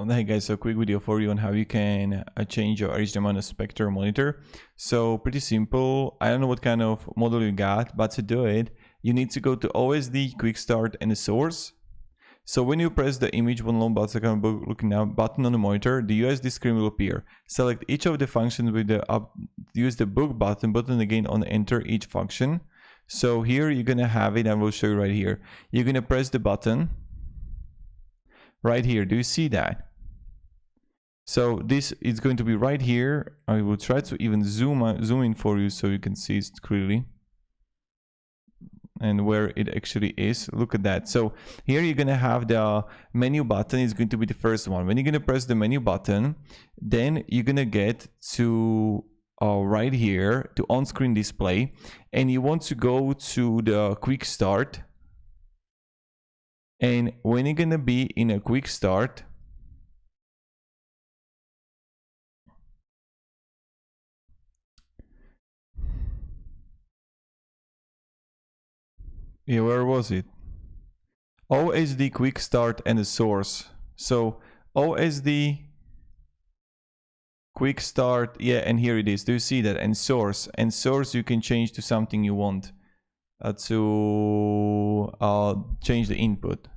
Hey guys, so quick video for you on how you can change your HDMI on a Sceptre monitor. So pretty simple. I don't know what kind of model you got, but to do it, you need to go to OSD, Quick Start, and the source. So when you press the image one long looking now button on the monitor, the USD screen will appear. Select each of the functions with the use the book button again on enter each function. So here you're gonna have it, and we'll show you right here. You're gonna press the button right here. Do you see that? So this is going to be right here. I will try to even zoom in for you so you can see it clearly and where it actually is. Look at that. So here you're gonna have the menu button is going to be the first one. When you're gonna press the menu button, then you're gonna get to right here to on-screen display, and you want to go to the quick start. And when you're gonna be in a quick start, yeah, where was it? OSD quick start and the source. So OSD quick start, yeah, and here it is. Do you see that? And source you can change to something you want to change the input.